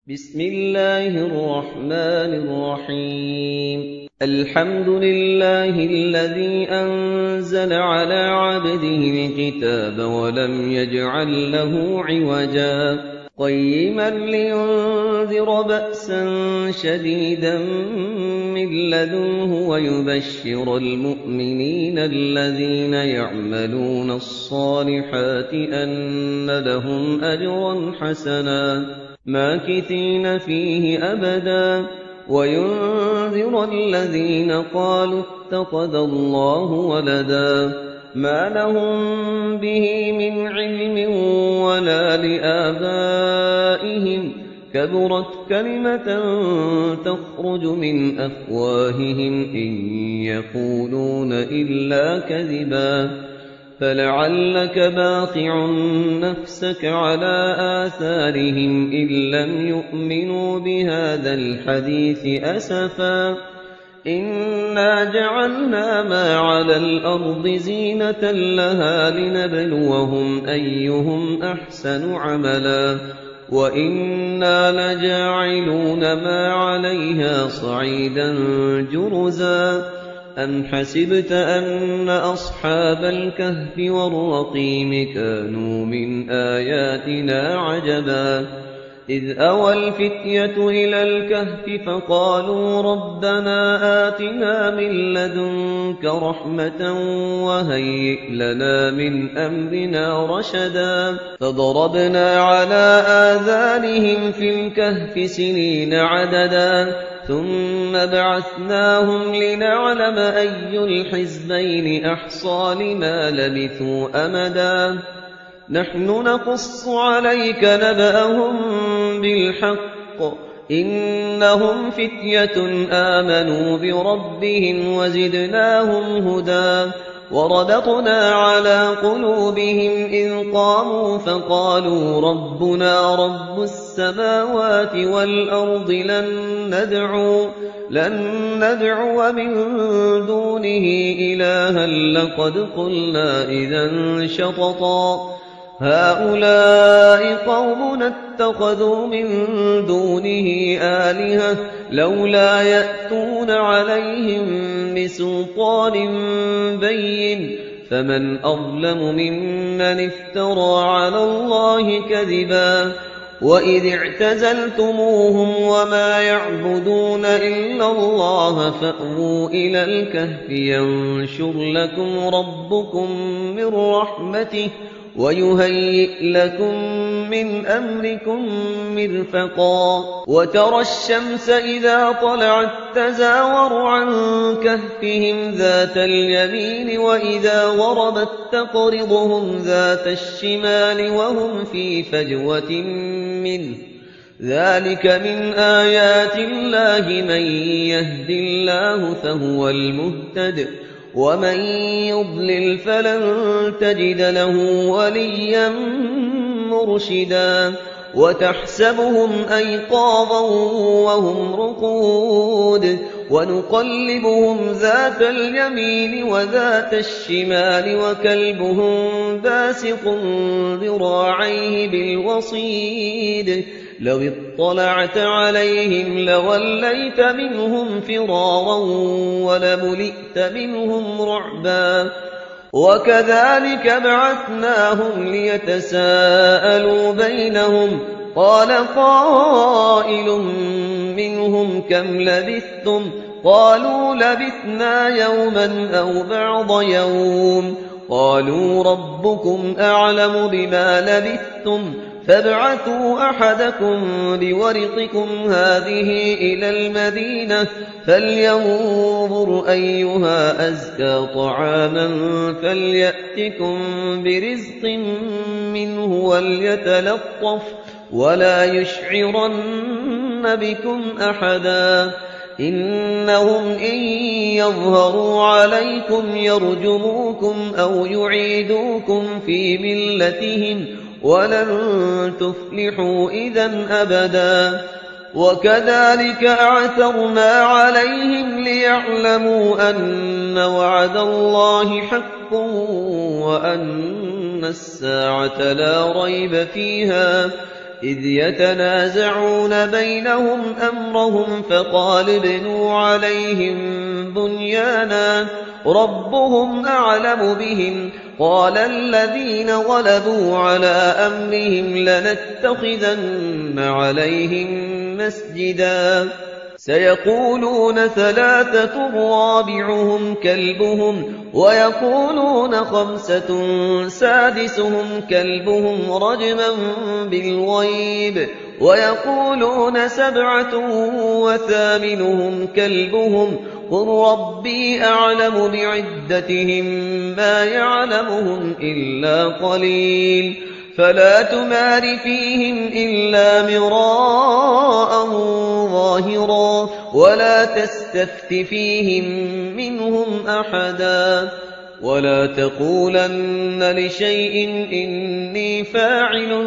بسم الله الرحمن الرحيم. الحمد لله الذي أنزل على عبده الكتاب ولم يجعل له عوجا قيما لينذر بأسا شديدا من لدنه ويبشر المؤمنين الذين يعملون الصالحات أن لهم أجرا حسنا ماكثين فيه أبدا وينذر الذين قالوا اتخذ الله ولدا ما لهم به من علم ولا لآبائهم كبرت كلمة تخرج من أفواههم إن يقولون إلا كذبا فلعلك باخع نفسك على آثارهم إن لم يؤمنوا بهذا الحديث أسفا إنا جعلنا ما على الأرض زينة لها لنبلوهم أيهم أحسن عملا وإنا لجاعلون ما عليها صعيدا جرزا أم حسبت أن أصحاب الكهف والرقيم كانوا من آياتنا عجبا إذ أوى الفتية إلى الكهف فقالوا ربنا آتنا من لدنك رحمة وهيئ لنا من أمرنا رشدا فضربنا على آذانهم في الكهف سنين عددا ثم بعثناهم لنعلم أي الحزبين أحصى لما لبثوا أمدا نحن نقص عليك نبأهم بالحق إنهم فتية آمنوا بربهم وزدناهم هدى وربطنا على قلوبهم إذ قاموا فقالوا ربنا رب السماوات والأرض لن ندعو من دونه إلها لقد قلنا إذا شططا هؤلاء قومنا اتخذوا من دونه آلهة لولا يأتون عليهم بسلطان بين فمن أظلم ممن افترى على الله كذبا وإذ اعتزلتموهم وما يعبدون إلا الله فأووا إلى الكهف ينشر لكم ربكم من رحمته ويهيئ لكم من أمركم مرفقا وترى الشمس إذا طلعت تزاور عن كهفهم ذات اليمين وإذا غربت تقرضهم ذات الشمال وهم في فجوة منه ذلك من آيات الله من يهد الله فهو المهتد ومن يضلل فلن تجد له وليا مرشدا وتحسبهم أيقاظا وهم رقود ونقلبهم ذات اليمين وذات الشمال وكلبهم باسط ذراعيه بالوصيد لو اطلعت عليهم لوليت منهم فرارا ولملئت منهم رعبا وكذلك بعثناهم ليتساءلوا بينهم قال قائل منهم كم لبثتم قالوا لبثنا يوما أو بعض يوم قالوا ربكم أعلم بما لبثتم فابعثوا أحدكم بورقكم هذه إلى المدينة فلينظر أيها أزكى طعاما فليأتكم برزق منه وليتلطف ولا يشعرن بكم أحدا إنهم إن يظهروا عليكم يرجموكم أو يعيدوكم في ملتهم ولن تفلحوا إذا أبدا وكذلك أعثرنا عليهم ليعلموا أن وعد الله حق وأن الساعة لا ريب فيها إذ يتنازعون بينهم أمرهم فقال ابنوا عليهم بنيانا ربهم أعلم بهم قال الذين غلبوا على أمرهم لنتخذن عليهم مسجدا سيقولون ثلاثة رابعهم كلبهم ويقولون خمسة سادسهم كلبهم رجما بالغيب ويقولون سبعة وثامنهم كلبهم قل ربي أعلم بعدتهم ما يعلمهم إلا قليل فلا تمار فيهم إلا مراء ظاهرا ولا تستفت فيهم منهم أحدا ولا تقولن لشيء إني فاعل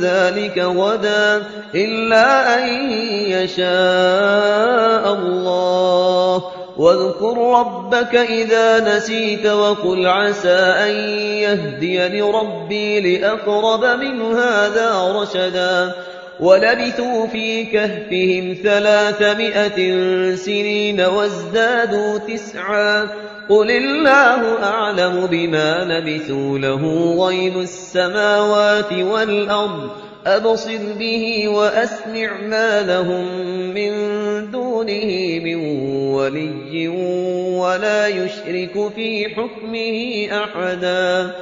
ذلك غدا إلا أن يشاء الله واذكر ربك إذا نسيت وقل عسى أن يهديني ربي لأقرب من هذا رشدا ولبثوا في كهفهم 300 سنين وازدادوا 9 قل الله أعلم بما لبثوا له غيب السماوات والأرض أبصر به وأسمع ما لهم من دونه من ولي ولا يشرك في حكمه أحدا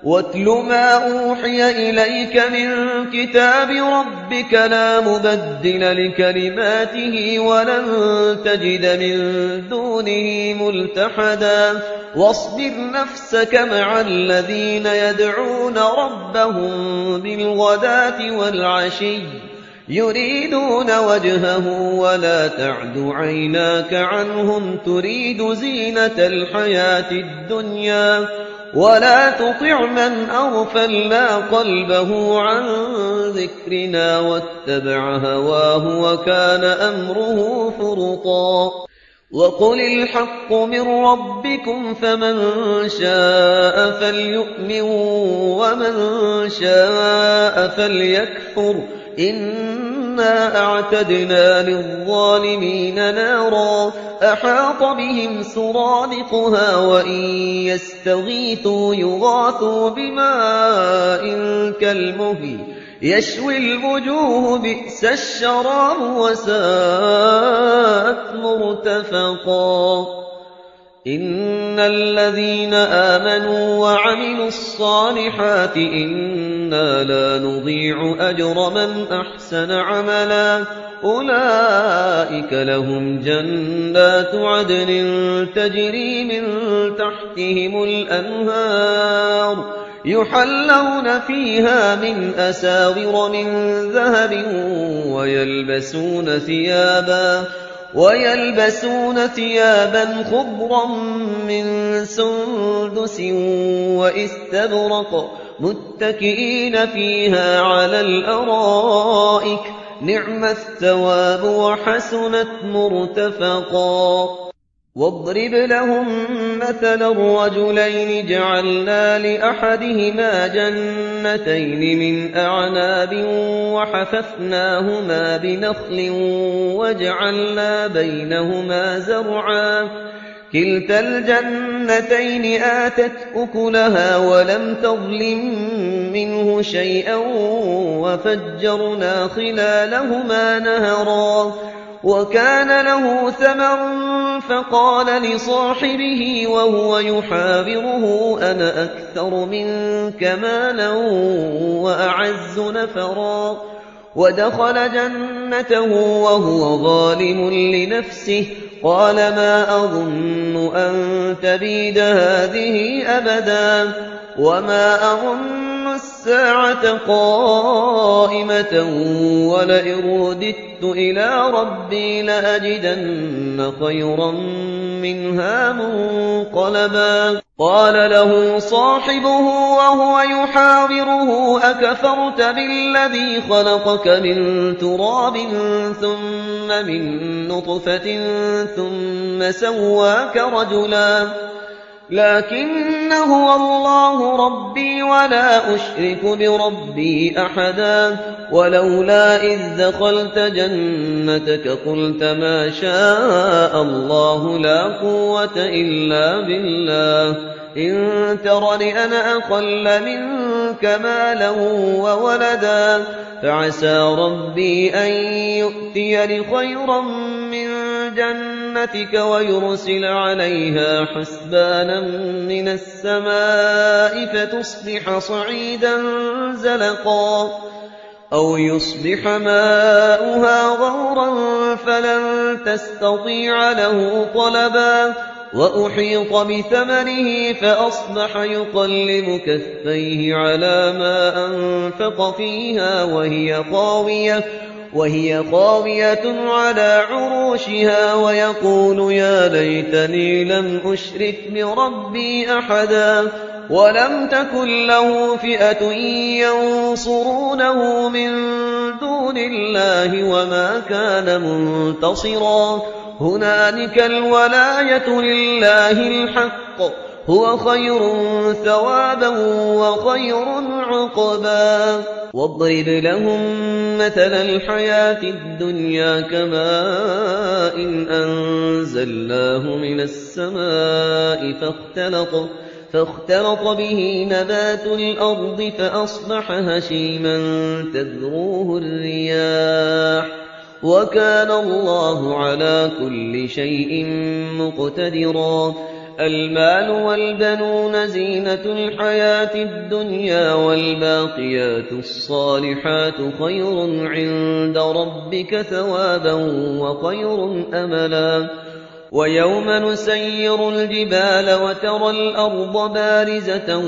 واتل ما أوحي إليك من كتاب ربك لا مبدل لكلماته ولن تجد من دونه ملتحدا واصبر نفسك مع الذين يدعون ربهم بالغداة والعشي يريدون وجهه ولا تعد عيناك عنهم تريد زينة الحياة الدنيا ولا تطع من أغفلنا قلبه عن ذكرنا واتبع هواه وكان أمره فرطا وقل الحق من ربكم فمن شاء فليؤمن ومن شاء فليكفر إنا أعتدنا للظالمين نارا أحاط بهم سرادقها وإن يستغيثوا يغاثوا بماء كالمهل يشوي الوجوه بئس الشراب وساءت مرتفقا إن الذين آمنوا وعملوا الصالحات إنا لا نضيع أجر من أحسن عملا أولئك لهم جنات عدن تجري من تحتهم الأنهار يحلون فيها من أساور من ذهب ويلبسون ثيابا خضرا من سندس واستبرق متكئين فيها على الأرائك نعم الثواب وحسنت مرتفقا واضرب لهم مثلا الرجلين جعلنا لأحدهما جنتين من أعناب وحففناهما بنخل وجعلنا بينهما زرعا كلتا الجنتين آتت أكلها ولم تظلم منه شيئا وفجرنا خلالهما نهرا وكان له ثمر فقال لصاحبه وهو يحاوره أنا أكثر منك مالا وأعز نفرا ودخل جنته وهو ظالم لنفسه قال ما أظن أن تبيد هذه أبدا وما أظن الساعة قائمة ولئن رددت إلى ربي لأجدن خيرا منها منقلبا قال له صاحبه وهو يحاوره أكفرت بالذي خلقك من تراب ثم من نطفة ثم سواك رجلا لكن هو الله ربي ولا أشرك بربي أحدا ولولا إذ دخلت جنتك قلت ما شاء الله لا قوة إلا بالله إن ترني أنا أقل منك مالا وولدا فعسى ربي أن يؤتيني خيرا من جنتك ويرسل عليها حسبانا من السماء فتصبح صعيدا زلقا أو يصبح ماؤها غورا فلن تستطيع له طلبا وأحيط بثمره فأصبح يقلب كفيه على ما أنفق فيها وهي خاوية على عروشها ويقول يا ليتني لم أشرك بربي أحدا ولم تكن له فئة ينصرونه من دون الله وما كان منتصرا هنالك الولاية لله الحق هو خير ثوابا وخير عقبا واضرب لهم مثل الحياة الدنيا كماء أنزلناه من السماء فاختلط به نبات الأرض فأصبح هشيما تذروه الرياح وكان الله على كل شيء مقتدرا المال والبنون زينة الحياة الدنيا والباقيات الصالحات خير عند ربك ثوابا وخير أملا ويوم نسير الجبال وترى الأرض بارزة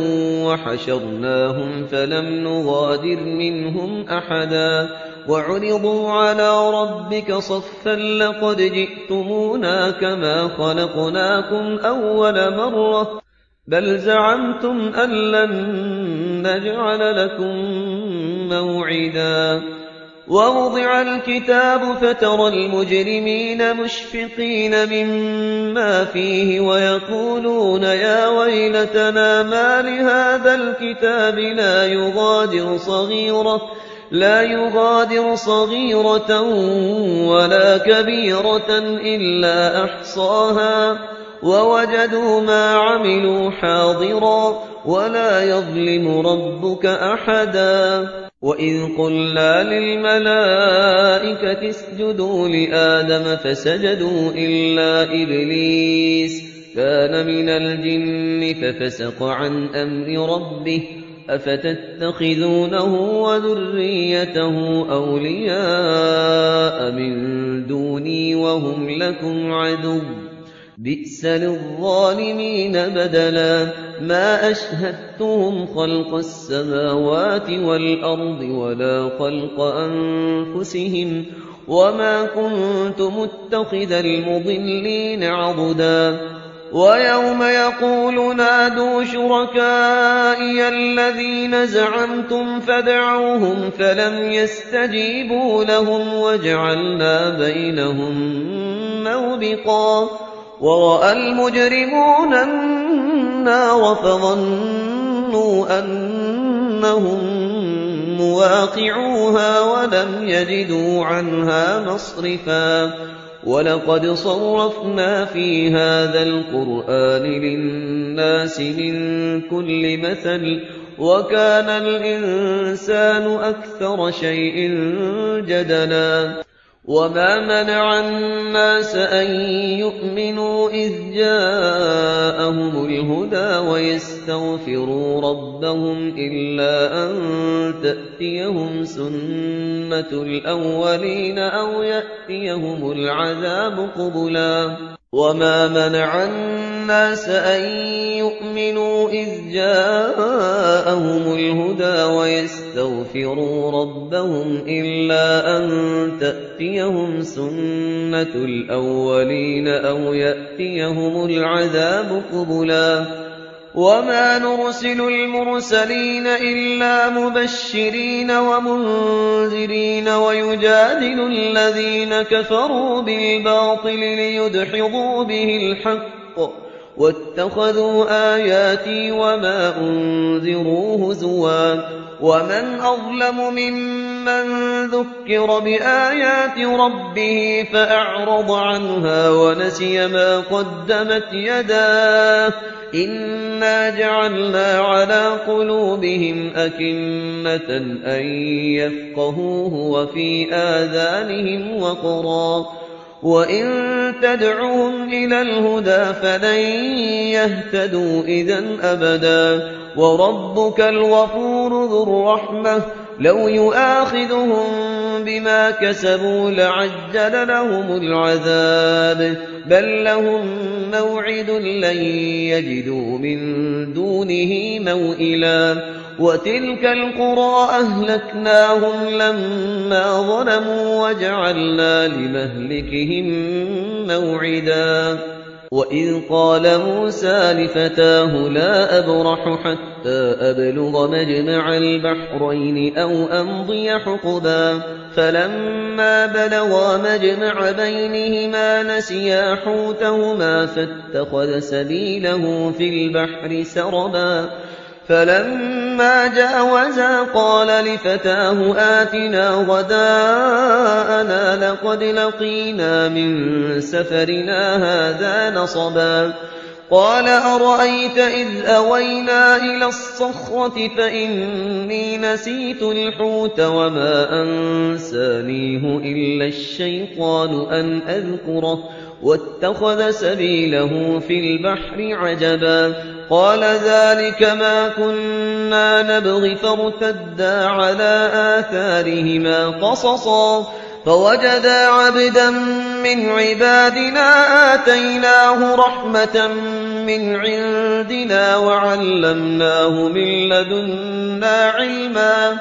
وحشرناهم فلم نغادر منهم أحدا وعرضوا على ربك صفا لقد جئتمونا كما خلقناكم أول مرة بل زعمتم أن لن نجعل لكم موعدا ووضع الكتاب فترى المجرمين مشفقين مما فيه ويقولون يا ويلتنا ما لهذا الكتاب لا يغادر صغيرة ولا كبيرة إلا أحصاها ووجدوا ما عملوا حاضرا ولا يظلم ربك أحدا وإذ قلنا للملائكة اسجدوا لآدم فسجدوا إلا إبليس كان من الجن ففسق عن أمر ربه أفتتخذونه وذريته أولياء من دوني وهم لكم عدو بئس للظالمين بدلا ما أشهدتهم خلق السماوات والأرض ولا خلق أنفسهم وما كنت متخذ المضلين عضدا ويوم يقول نادوا شركائي الذين زعمتم فدعوهم فلم يستجيبوا لهم وجعلنا بينهم موبقا ورأى المجرمون النار فظنوا أنهم مواقعوها ولم يجدوا عنها مصرفا ولقد صرفنا في هذا القرآن للناس من كل مثل وكان الإنسان أكثر شيء جدلا وما منع الناس أن يؤمنوا إذ جاءهم الهدى ويستغفروا ربهم إلا أن تأتيهم سنة الأولين أو يأتيهم العذاب قبلا وما منع الناس أن يؤمنوا إذ جاءهم الهدى ويستغفروا ربهم إلا أن تأتيهم سنة الأولين أو يأتيهم العذاب قبلا وما نرسل المرسلين إلا مبشرين ومنذرين ويجادل الذين كفروا بالباطل ليدحضوا به الحق واتخذوا آياتي وما أنذروا هزوا ومن أظلم ممن من ذكر بآيات ربه فأعرض عنها ونسي ما قدمت يداه إنا جعلنا على قلوبهم أكنة أن يفقهوه وفي آذانهم وقرا وإن تدعوهم إلى الهدى فلن يهتدوا إذن أبدا وربك الغفور ذو الرحمة لو يؤاخذهم بما كسبوا لعجل لهم العذاب بل لهم موعد لن يجدوا من دونه موئلا وتلك القرى أهلكناهم لما ظلموا وجعلنا لمهلكهم موعدا وإذ قال موسى لفتاه لا أبرح حتى أبلغ مجمع البحرين أو أمضي حقبا فلما بلغا مجمع بينهما نسيا حوتهما فاتخذ سبيله في البحر سربا فلما جاوزا قال لفتاه آتنا غداءنا لقد لقينا من سفرنا هذا نصبا قال أرأيت إذ أوينا إلى الصخرة فإني نسيت الحوت وما أنسانيه إلا الشيطان أن أذكره واتخذ سبيله في البحر عجبا قال ذلك ما كنا نبغي فارتدا على آثارهما قصصا فوجدا عبدا من عبادنا آتيناه رحمة من عندنا وعلمناه من لدنا علما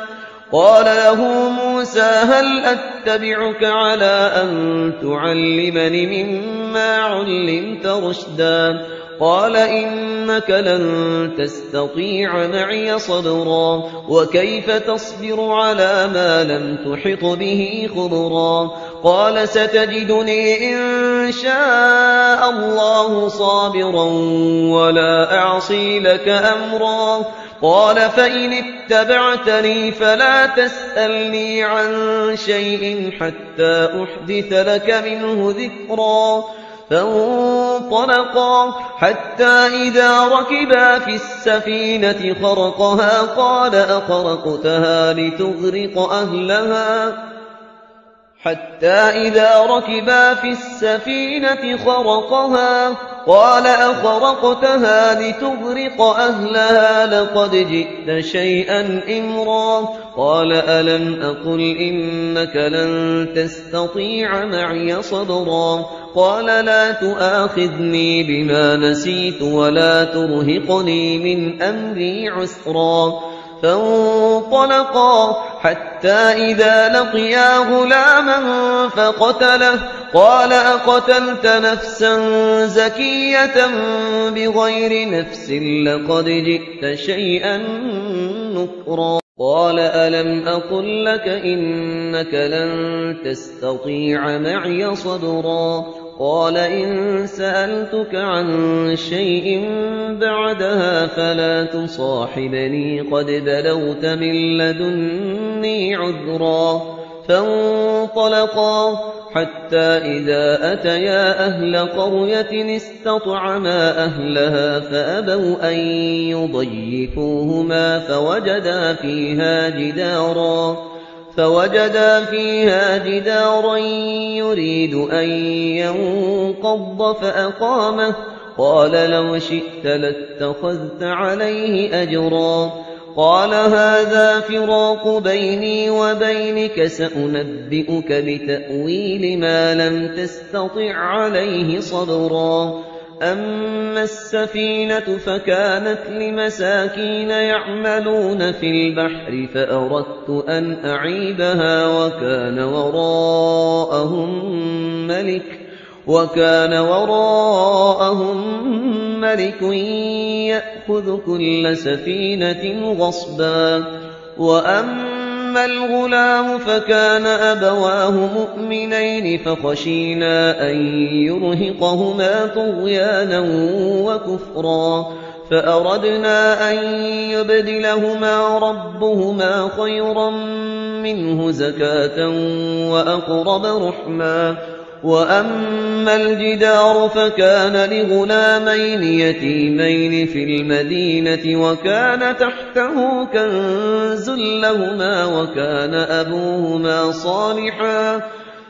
قال له موسى هل أتبعك على أن تعلمني مما علمت رشدا قال إنك لن تستطيع معي صبرا وكيف تصبر على ما لم تحط به خبرا قال ستجدني إن شاء الله صابرا ولا أعصي لك أمرا قال فإن اتبعتني فلا تسألني عن شيء حتى أحدث لك منه ذكرا فانطلقا حتى إذا ركبا في السفينة خرقها قال أخرقتها لتغرق أهلها حتى إذا ركبا في السفينة خرقها قال أخرقتها لتغرق أهلها لقد جئت شيئا إمرا قال ألم أقل إنك لن تستطيع معي صبرا قال لا تؤاخذني بما نسيت ولا ترهقني من أمري عسرا فانطلقا حتى إذا لقيا غلاما فقتله قال أقتلت نفسا زكية بغير نفس لقد جئت شيئا نكرا قال ألم أقل لك إنك لن تستطيع معي صبرا قال إن سألتك عن شيء بعدها فلا تصاحبني قد بلغت من لدني عذرا فانطلقا حتى إذا أتيا أهل قرية استطعما أهلها فأبوا أن يضيفوهما فوجدا فيها جدارا يريد أن ينقض فأقامه قال لو شئت لاتخذت عليه أجرا قال هذا فراق بيني وبينك سأنبئك بتأويل ما لم تستطع عليه صبرا أما السفينة فكانت لمساكين يعملون في البحر فأردت أن أعيبها وكان وراءهم ملك يأخذ كل سفينة غصبا وأما الغلام فكان أبواه مؤمنين فخشينا أن يرهقهما طغيانا وكفرا فأردنا أن يبدلهما ربهما خيرا منه زكاة وأقرب رحما. وأما الجدار فكان لغلامين يتيمين في المدينة وكان تحته كنز لهما وكان أبوهما صالحا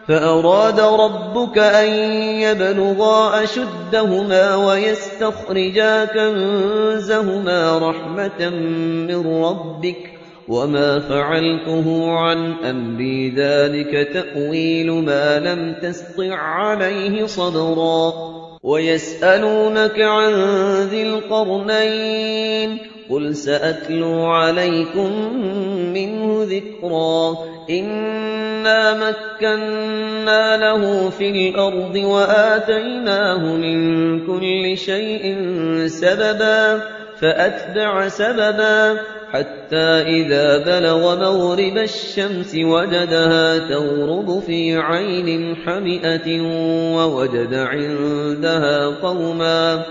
فأراد ربك أن يبلغا أشدهما ويستخرجا كنزهما رحمة من ربك وما فعلته عن أمري ذلك تأويل ما لم تسطع عليه صبرا. ويسألونك عن ذي القرنين قل سأتلو عليكم منه ذكرا. إنا مكنا له في الأرض وآتيناه من كل شيء سببا فأتبع سببا حتى إذا بلغ مغرب الشمس وجدها تغرب في عين حمئة ووجد عندها قوما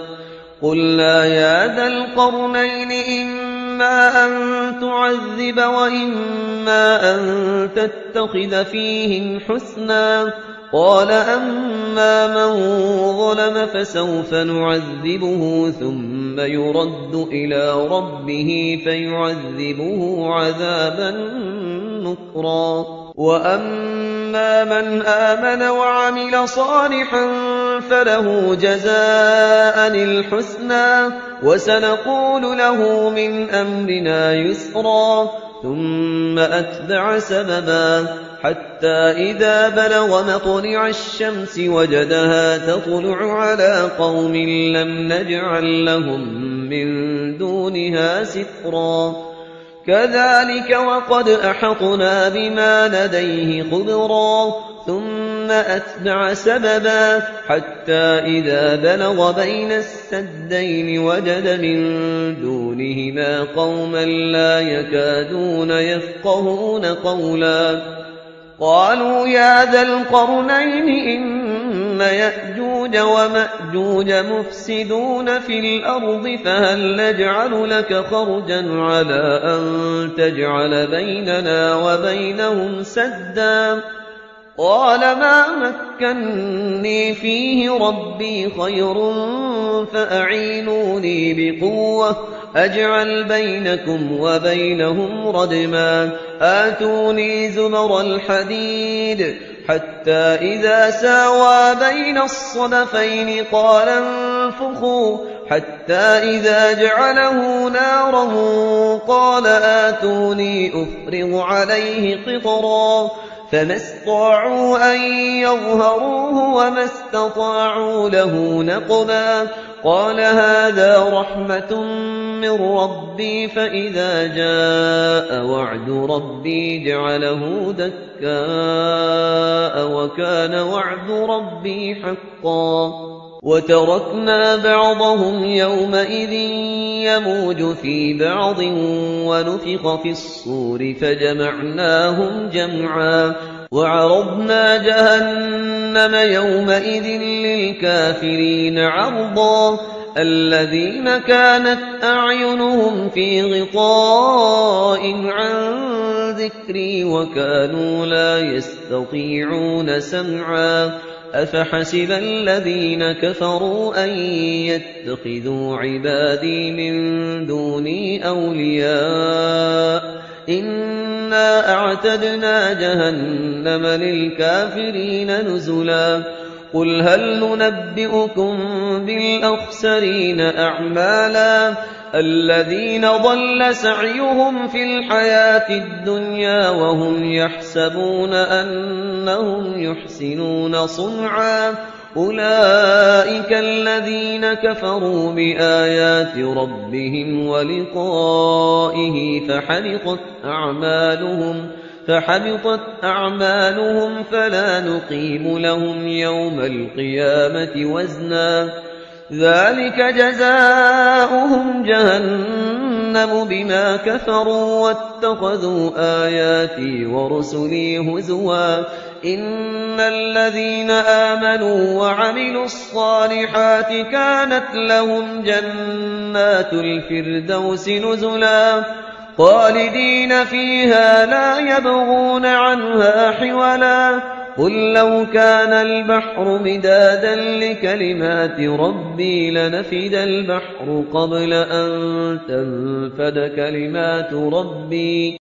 قلنا يا ذا القرنين إما أن تعذب وإما أن تتخذ فيهم حسنا. قال أما من ظلم فسوف نعذبه ثم يرد إلى ربه فيعذبه عذابا نكرا. وأما من آمن وعمل صالحا فله جزاء الحسنى وسنقول له من أمرنا يسرا. ثم أتبع سببا حتى إذا بلغ مطلع الشمس وجدها تطلع على قوم لم نجعل لهم من دونها سترا. كذلك وقد أحطنا بما لديه خبرا. ثم أتبع سببا حتى إذا بلغ بين السدين وجد من دونهما قوما لا يكادون يفقهون قولا. قالوا يا ذا القرنين إن يأجوج ومأجوج مفسدون في الأرض فهل نجعل لك خرجا على أن تجعل بيننا وبينهم سدا. قال ما مكني فيه ربي خير فأعينوني بقوة أجعل بينكم وبينهم ردما. آتوني زبر الحديد حتى إذا ساوى بين الصدفين قال انفخوا حتى إذا جعله نارا قال آتوني أفرغ عليه قطرا. فما استطاعوا أن يظهروه وما استطاعوا له نقبا. قال هذا رحمة من ربي فإذا جاء وعد ربي جعله دكاء وكان وعد ربي حقا. وتركنا بعضهم يومئذ يموج في بعض ونفخ في الصور فجمعناهم جمعا. وعرضنا جهنم يومئذ للكافرين عرضا. الذين كانت أعينهم في غطاء عن ذكري وكانوا لا يستطيعون سمعا. أفحسب الذين كفروا أن يتخذوا عبادي من دوني أولياء إنا أعتدنا جهنم للكافرين نزلا. قل هل ننبئكم بالأخسرين أعمالا الذين ضل سعيهم في الحياة الدنيا وهم يحسبون أنهم يحسنون صنعا. أولئك الذين كفروا بآيات ربهم ولقائه فحبطت أعمالهم فلا نقيم لهم يوم القيامة وزنا. ذلك جزاؤهم جهنم بما كفروا واتخذوا آياتي ورسلي هزوا. إن إن الذين آمنوا وعملوا الصالحات كانت لهم جنات الفردوس نزلا خالدين فيها لا يبغون عنها حولا قل لو كان البحر مدادا لكلمات ربي لنفد البحر قبل أن تنفد كلمات ربي